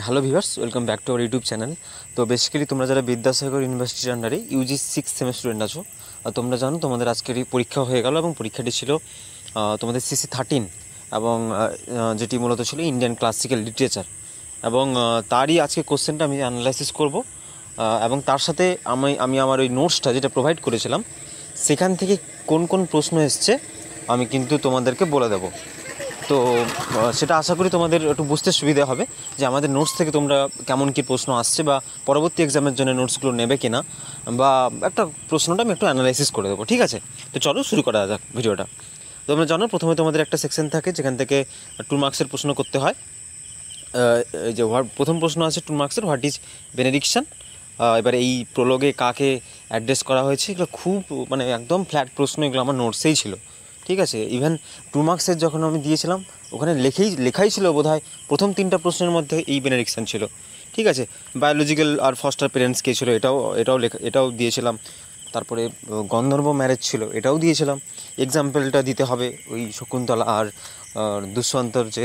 Hello viewers, welcome back to our YouTube channel. তো basically তোমরা যারা বিদ্যাসাগর ইউনিভার্সিটির আন্ডারে ইউজি 6 সেমেস্টার স্টুডেন্ট আছো, তোমরা জানো তোমাদের আজকেরই পরীক্ষা হয়ে গেল এবং পরীক্ষাটি ছিল তোমাদের সিসি 13 এবং যেটি মূলত ছিল ইন্ডিয়ান ক্লাসিক্যাল লিটারেচার এবং তারই আজকে কোশ্চেনটা আমি অ্যানালাইসিস করব এবং তার সাথে আমি আমার ওই নোটসটা যেটা প্রোভাইড করেছিলাম সেখান থেকে কোন কোন প্রশ্ন এসছে আমি কিন্তু তোমাদেরকে বলে দেবো। তো সেটা আশা করি তোমাদের একটু বুঝতে সুবিধা হবে যে আমাদের নোটস থেকে তোমরা কেমন কী প্রশ্ন আসছে বা পরবর্তী এক্সামের জন্য নোটসগুলো নেবে কিনা, বা একটা প্রশ্নটা আমি একটু অ্যানালাইসিস করে দেবো। ঠিক আছে, তো চলো শুরু করা যাক ভিডিওটা। তোমরা জানো প্রথমে তোমাদের একটা সেকশন থাকে যেখান থেকে 2 মার্কসের প্রশ্ন করতে হয়। এই যে প্রথম প্রশ্ন আছে 2 মার্কসের, হোয়াট ইজ বেনেডিকশন। এবার এই প্রোলগে কাকে অ্যাড্রেস করা হয়েছে, এগুলো খুব মানে একদম ফ্ল্যাট প্রশ্ন, এগুলো আমার নোটসেই ছিল। ঠিক আছে, ইভেন 2 মার্কসের যখন আমি দিয়েছিলাম ওখানে লেখাই ছিল বোধহয় প্রথম 3টা প্রশ্নের মধ্যে এই বেনেডিকশন ছিল। ঠিক আছে, বায়োলজিক্যাল আর ফস্টার প্যারেন্টস কে ছিল এটাও দিয়েছিলাম। তারপরে গন্ধর্ব ম্যারেজ ছিল, এটাও দিয়েছিলাম। এক্সাম্পলটা দিতে হবে ওই শকুন্তলা আর দুষ্যন্তর যে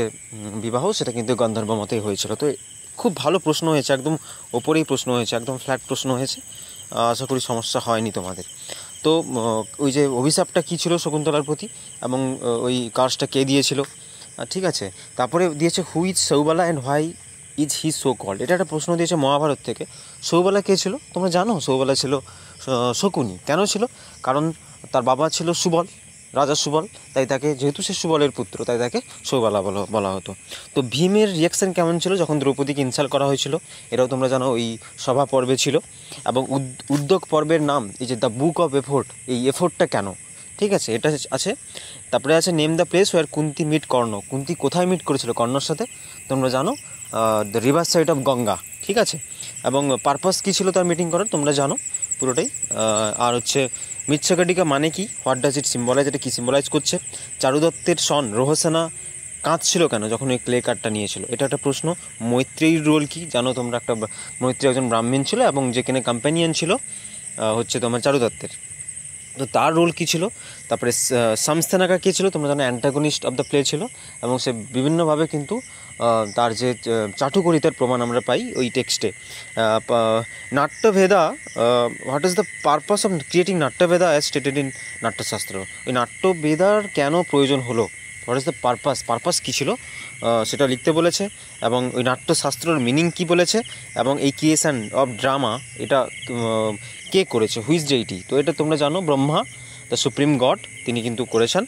বিবাহ, সেটা কিন্তু গন্ধর্ব মতেই হয়েছিল। তো খুব ভালো প্রশ্ন হয়েছে, একদম ওপরেই প্রশ্ন হয়েছে, একদম ফ্ল্যাট প্রশ্ন হয়েছে। আশা করি সমস্যা হয়নি তোমাদের। তো ওই যে অভিশাপটা কী ছিল শকুন্তলার প্রতি এবং ওই কার্সটা কে দিয়েছিল, ঠিক আছে। তারপরে দিয়েছে who is Saubala and why is he so called, এটা একটা প্রশ্ন দিয়েছে মহাভারত থেকে। সৌবালা কে ছিল তোমরা জানো? সৌবালা ছিল শকুনি। কেন ছিল? কারণ তার বাবা ছিল সুবল, রাজা সুবল, তাই তাকে, যেহেতু সে সুবলের পুত্র, তাই তাকে সৌবালা বলা হতো। তো ভীমের রিয়াকশান কেমন ছিল যখন দ্রৌপদীকে ইনসাল্ট করা হয়েছিল, এটাও তোমরা জানো ওই সভা পর্বে ছিল। এবং উদ্যোগ পর্বের নাম এই যে দ্য বুক অফ এফোর্ট, এই এফোর্টটা কেন, ঠিক আছে, এটা আছে। তারপরে আছে name the place where Kunti meet Karna, Kunti কোথায় মিট করেছিল কর্ণর সাথে, তোমরা জানো the river side of Ganga. ঠিক আছে, এবং পারপাস কী ছিল তার মিটিং করার, তোমরা জানো পুরোটাই। আর হচ্ছে মৃচ্ছকাটিকা মানে কি, হোয়াট ডাজ ইট সিম্বলাইজ, এটা কী সিম্বলাইজ করছে। চারুদত্তের সন রোহসেনা কাঁদছিল কেন যখন ওই ক্লে কার্ডটা নিয়েছিল, এটা একটা প্রশ্ন। মৈত্রেয়ীর রোল কি জানো তোমরা? একটা মৈত্রেয়ী একজন ব্রাহ্মণ ছিল এবং যেখানে কম্প্যানিয়ন ছিল হচ্ছে তোমার চারুদত্তের, তো তার রোল কী ছিল। তারপরে সামস্থানাকা কে ছিল তোমরা জানো, অ্যান্টাগনিস্ট অফ দ্য প্লে ছিল এবং সে বিভিন্নভাবে কিন্তু তার যে চাটুকরিতার প্রমাণ আমরা পাই ওই টেক্সটে। Natyaveda, what is the purpose of creating Natyaveda as stated in Natyashastra, ওই নাট্যভেদার কেন প্রয়োজন হলো, হোয়াট ইজ দ্য পারপাস কী ছিল সেটা লিখতে বলেছে, এবং ওই নাট্যশাস্ত্রর মিনিং কী বলেছে, এবং এই ক্রিয়েশন অফ ড্রামা এটা কে করেছে, হুইজ ডেইটি। তো এটা তোমরা জানো ব্রহ্মা, দ্য সুপ্রিম গড, তিনি কিন্তু করেছেন।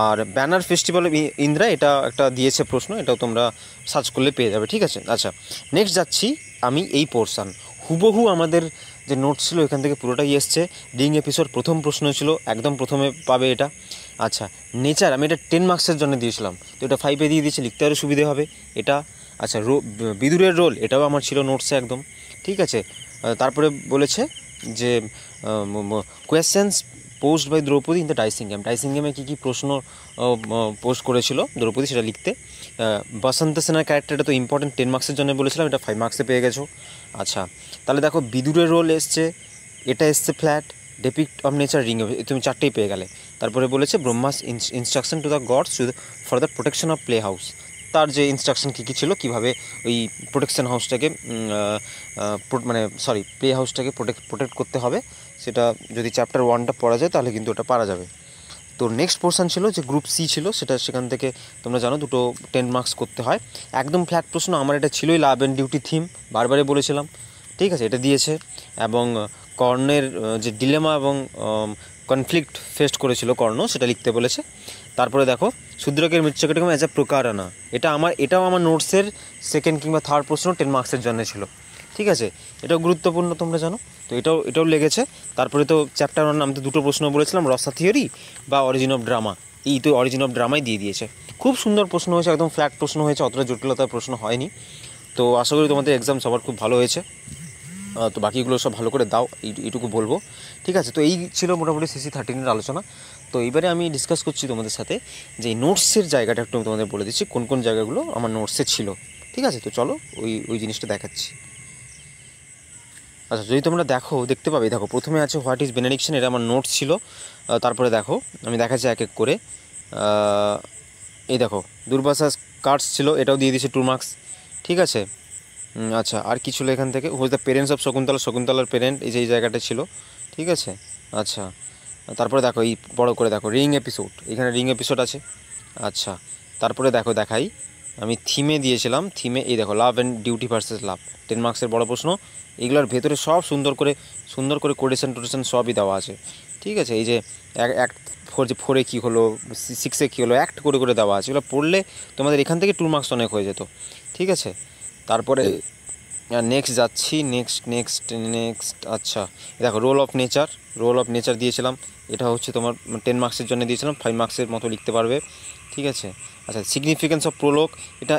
আর ব্যানার ফেস্টিভ্যাল অফ ইন্দ্রা, এটা একটা দিয়েছে প্রশ্ন, এটাও তোমরা সার্চ করলে পেয়ে যাবে। ঠিক আছে, আচ্ছা নেক্সট যাচ্ছি আমি এই পোর্শান। হুবহু আমাদের যে নোট ছিল এখান থেকে পুরোটাই এসছে। ডিং এপিসোড প্রথম প্রশ্ন ছিল, একদম প্রথমে পাবে এটা। আচ্ছা নেচার, আমি এটা 10 মার্কসের জন্য দিয়েছিলাম, তো এটা 5-এ দিয়ে দিয়েছি, লিখতে আরও সুবিধে হবে এটা। আচ্ছা বিদুরের রোল, এটাও আমার ছিল নোটসে একদম। ঠিক আছে, তারপরে বলেছে যে questions posed by Draupadi in the dicing game, dicing গেমে কী কী প্রশ্ন পোস্ট করেছিল দ্রৌপদী, সেটা লিখতে। বসন্ত সেনার ক্যারেক্টারটা তো ইম্পর্টেন্ট, 10 মার্কসের জন্য বলেছিলাম, এটা 5 মার্কসে পেয়ে গেছো। আচ্ছা তাহলে দেখো বিদুরের রোল এসছে, এটা এসছে flat. Depict of nature ring, তুমি 4টেই পেয়ে গেলে। তারপরে বলেছে Brahma's instruction to the gods for the protection of play house, তার যে ইনস্ট্রাকশন কী কী ছিল, কীভাবে ওই প্রোটেকশন হাউসটাকে প্লে হাউসটাকে প্রোটেক্ট করতে হবে, সেটা যদি চ্যাপ্টার 1টা পড়া যায় তাহলে কিন্তু ওটা পারা যাবে। তো নেক্সট পোর্শন ছিল যে গ্রুপ সি ছিল, সেখান থেকে তোমরা জানো 2 10 মার্কস করতে হয়, একদম ফ্ল্যাট প্রশ্ন। আমার এটা ছিলই লাভ অ্যান্ড ডিউটি থিম, বারবারই বলেছিলাম। ঠিক আছে, এটা দিয়েছে। এবং কর্ণের যে ডিলেমা এবং কনফ্লিক্ট ফেস করেছিল কর্ণ, সেটা লিখতে বলেছে। তারপরে দেখো শূদ্রকের মৃচ্ছকটিকম অ্যাজ এ প্রকারণা, এটাও আমার নোটসের 2nd কিংবা 3rd প্রশ্ন 10 মার্কসের জন্য ছিল। ঠিক আছে, এটাও গুরুত্বপূর্ণ তোমরা জানো, তো এটাও লেগেছে। তারপরে তো চ্যাপ্টার 1 আমি তো 2টো প্রশ্ন বলেছিলাম, রসা থিওরি বা অরিজিন অফ ড্রামা, এই তো অরিজিন অফ ড্রামাই দিয়ে দিয়েছে। খুব সুন্দর প্রশ্ন হয়েছে, একদম ফ্ল্যাট প্রশ্ন হয়েছে, অতটা জটিলতার প্রশ্ন হয়নি। তো আশা করি তোমাদের এক্সাম সবার খুব ভালো হয়েছে। তো বাকিগুলো সব ভালো করে দাও, এইটুকু বলবো। ঠিক আছে, তো এই ছিল মোটামুটি সিসি 13-এর আলোচনা। তো এইবারে আমি ডিসকাস করছি তোমাদের সাথে যে নোটসের জায়গাটা একটু তোমাদের বলে দিচ্ছি, কোন কোন জায়গাগুলো আমার নোটসে ছিল। ঠিক আছে, তো চলো ওই জিনিসটা দেখাচ্ছি। আচ্ছা যদি তোমরা দেখতে পাবে, দেখো প্রথমে আছে হোয়াট ইজ বেনেডিকশন, এটা আমার নোটস ছিল। তারপরে দেখো আমি দেখাচ্ছি এক এক করে। এই দেখো দুর্বাসা কার্ডস ছিল, এটাও দিয়ে দিয়েছে 2 মার্কস। ঠিক আছে, আচ্ছা, আর কি ছিল এখান থেকে? Who's the parents of Shakuntala, শকুন্তলার পেরেন্ট এই যে এই জায়গাটা ছিল, ঠিক আছে। আচ্ছা, তারপরে দেখো এই বড় করে দেখো রিং এপিসোড, এখানে রিং এপিসোড আছে। আচ্ছা, তারপরে দেখো দেখাই, আমি থিমে দিয়েছিলাম, থিমে এই দেখো লাভ অ্যান্ড ডিউটি ভার্সেস লাভ, 10 মার্কসের বড় প্রশ্ন। এগুলোর ভেতরে সব সুন্দর করে কোটেশন টোটেশন সবই দেওয়া আছে, ঠিক আছে। এই যে অ্যাক্ট ফোরে কী হলো, 6-এ কী হলো, অ্যাক্ট করে দেওয়া আছে। এগুলো পড়লে তোমাদের এখান থেকে 2 মার্কস অনেক হয়ে যেত, ঠিক আছে। তারপরে নেক্সট যাচ্ছি, নেক্সট আচ্ছা দেখো রোল অফ নেচার দিয়েছিলাম। এটা হচ্ছে তোমার 10 মার্কসের জন্য দিয়েছিলাম, 5 মার্কসের মতো লিখতে পারবে, ঠিক আছে। আচ্ছা, সিগনিফিকেন্স অফ প্রোলগ,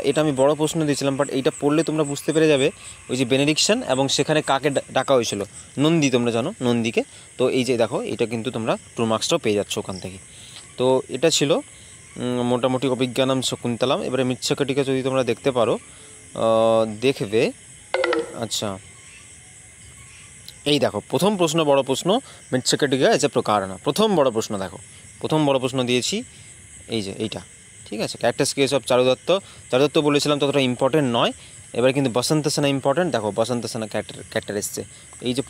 এটা আমি বড় প্রশ্ন দিয়েছিলাম, বাট এইটা পড়লে তোমরা বুঝতে পেরে যাবে ওই যে বেনেডিকশন এবং সেখানে কাকে ডাকা হয়েছিল, নন্দী, তোমরা জানো নন্দীকে। তো এই যে দেখো এটা কিন্তু তোমরা 2 মার্কসটাও পেয়ে যাচ্ছ ওখান থেকে। তো এটা ছিল মোটামুটি অভিজ্ঞানম শকুন্তলাম। এবারে মৃচ্ছকটিকা যদি তোমরা দেখতে পারো, দেখবে। আচ্ছা, এই দেখো প্রথম প্রশ্ন, বড় প্রশ্ন, মৃচ্ছকটিকা এজ এ প্রকারণা, প্রথম বড় প্রশ্ন দেখো, প্রথম বড় প্রশ্ন দিয়েছি এই যে এইটা, ঠিক আছে। ক্যারেক্টার স্কেচ অফ চারুদত্ত বলেছিলাম ততটা ইম্পর্টেন্ট নয়। এবার কিন্তু বসন্ত সেনা ইম্পর্টেন্ট, দেখো বসন্ত সেনা ক্যারেক্টার এসছে, এই যে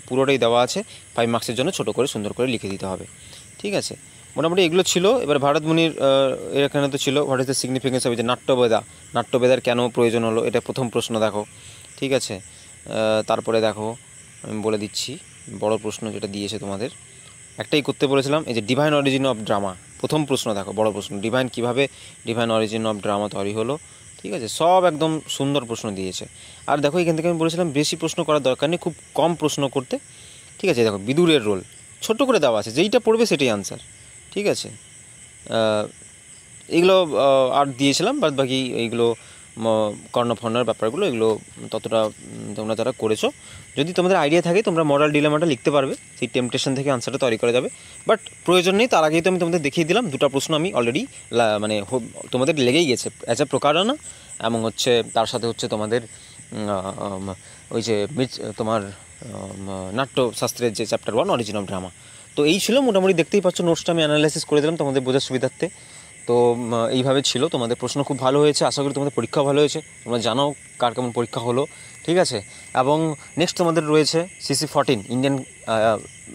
পুরোটাই দেওয়া আছে। 5 মার্কসের জন্য ছোটো করে সুন্দর করে লিখে দিতে হবে, ঠিক আছে। মোটামুটি এগুলো ছিল। এবার ভারতমুনির এখানে তো ছিল what is the significance of যে নাট্যবেদার কেন প্রয়োজন হলো, এটা প্রথম প্রশ্ন দেখো, ঠিক আছে। তারপরে দেখো আমি বলে দিচ্ছি বড় প্রশ্ন যেটা দিয়েছে তোমাদের, একটাই করতে বলেছিলাম, এই যে ডিভাইন অরিজিন অফ ড্রামা, প্রথম প্রশ্ন দেখো, বড় প্রশ্ন, ডিভাইন অরিজিন অফ ড্রামা তৈরি হলো, ঠিক আছে। সব একদম সুন্দর প্রশ্ন দিয়েছে। আর দেখো এখান থেকে আমি বলেছিলাম বেশি প্রশ্ন করার দরকার নেই, খুব কম প্রশ্ন করতে, ঠিক আছে। দেখো বিদুরের রোল ছোট্ট করে দেওয়া আছে, যেইটা পড়বে সেটাই আনসার, ঠিক আছে। এগুলো আর দিয়েছিলাম, বাদ বাকি এইগুলো কর্ণফর্ণার ব্যাপারগুলো, এগুলো ততটা তোমরা যারা করেছো, যদি তোমাদের আইডিয়া থাকে তোমরা মরাল ডিলেমাটা লিখতে পারবে, সেই টেম্পটেশন থেকে আনসারটা তৈরি করা যাবে। বাট প্রয়োজন নেই, তার আগেই তো আমি তোমাদের দেখিয়ে দিলাম, দুটো প্রশ্ন আমি অলরেডি মানে তোমাদের লেগেই গেছে অ্যাজ এ প্রকারণা, এবং হচ্ছে তার সাথে হচ্ছে তোমাদের ওই যে তোমার নাট্যশাস্ত্রের যে চ্যাপ্টার 1 অরিজিন অফ ড্রামা। তো এই ছিল মোটামুটি, দেখতেই পাচ্ছ নোটসটা আমি অ্যানালাইসিস করে দিলাম তোমাদের বোঝার সুবিধার্থে। তো এইভাবে ছিল, তোমাদের প্রশ্ন খুব ভালো হয়েছে, আশা করি তোমাদের পরীক্ষাও ভালো হয়েছে, তোমরা জানো কার কেমন পরীক্ষা হলো, ঠিক আছে। এবং নেক্সট তোমাদের রয়েছে CC14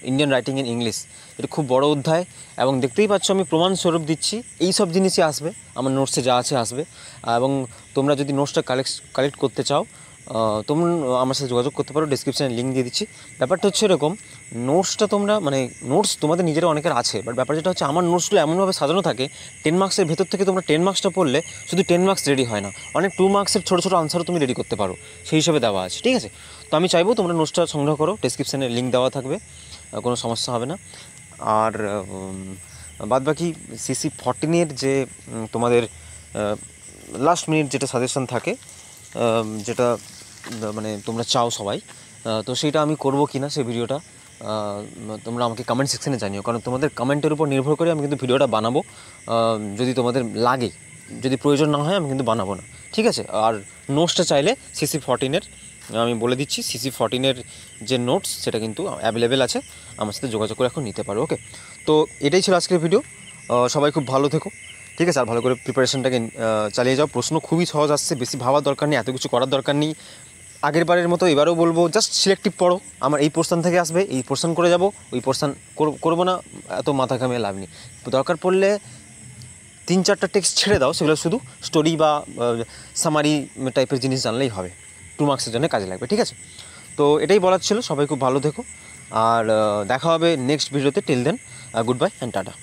Indian writing in English, এটা খুব বড় অধ্যায়, এবং দেখতেই পাচ্ছ আমি প্রমাণস্বরূপ দিচ্ছি, এই সব জিনিসই আসবে আমার নোটসে, যা আছে আসবে। এবং তোমরা যদি নোটসটা কালেক্ট করতে চাও, তোমরা আমার সাথে যোগাযোগ করতে পারো, ডিসক্রিপশানে লিঙ্ক দিয়ে দিচ্ছি। ব্যাপারটা হচ্ছে এরকম, নোটসটা তোমরা মানে নোটস তোমাদের নিজেরা অনেকের আছে, বাট ব্যাপার যেটা হচ্ছে আমার নোটসগুলো এমনভাবে সাজানো থাকে 10 মার্কসের ভেতর থেকে তোমরা 10 মার্কসটা পড়লে শুধু 10 মার্কস রেডি হয় না, অনেক 2 মার্কসের ছোটো ছোটো আনসারও তুমি রেডি করতে পারো, সেই হিসাবে দেওয়া আছে, ঠিক আছে। তো আমি চাইবো তোমরা নোটসটা সংগ্রহ করো, ডিসক্রিপশানে লিঙ্ক দেওয়া থাকবে, কোনো সমস্যা হবে না। আর বাদবাকি CC14 যে তোমাদের লাস্ট মিনিট যেটা সাজেশন থাকে, যেটা মানে তোমরা চাও সবাই, তো সেটা আমি করব কি না সেই ভিডিওটা তোমরা আমাকে কমেন্ট সেকশনে জানিও, কারণ তোমাদের কমেন্টের উপর নির্ভর করে আমি কিন্তু ভিডিওটা বানাবো। যদি তোমাদের লাগে, যদি প্রয়োজন না হয় আমি কিন্তু বানাবো না, ঠিক আছে। আর নোটসটা চাইলে CC14 আমি বলে দিচ্ছি, CC14 যে নোটস সেটা কিন্তু অ্যাভেলেবেল আছে, আমার সাথে যোগাযোগ করে এখন নিতে পারো, ওকে। তো এটাই ছিল আজকের ভিডিও, সবাই খুব ভালো থেকো, ঠিক আছে। আর ভালো করে প্রিপারেশনটাকে চালিয়ে যাও, প্রশ্ন খুবই সহজ আসছে, বেশি ভাবার দরকার নেই, এত কিছু করার দরকার নেই। আগের বারের মতো এবারেও বলবো, জাস্ট সিলেক্টিভ পড়ো, আমার এই পোর্শন থেকে আসবে, এই পোর্শন করে যাব, ওই পোর্শন করবো না, এত মাথা ঘামিয়ে লাভ নেই। দরকার পড়লে 3-4টা টেক্সট ছেড়ে দাও, সেগুলো শুধু স্টোরি বা সামারি টাইপের জিনিস জানলেই হবে, 2 মার্কসের জন্য কাজে লাগবে, ঠিক আছে। তো এটাই বলার ছিল, সবাই খুব ভালো থেকো, আর দেখা হবে নেক্সট ভিডিওতে। Till then, good bye and tata.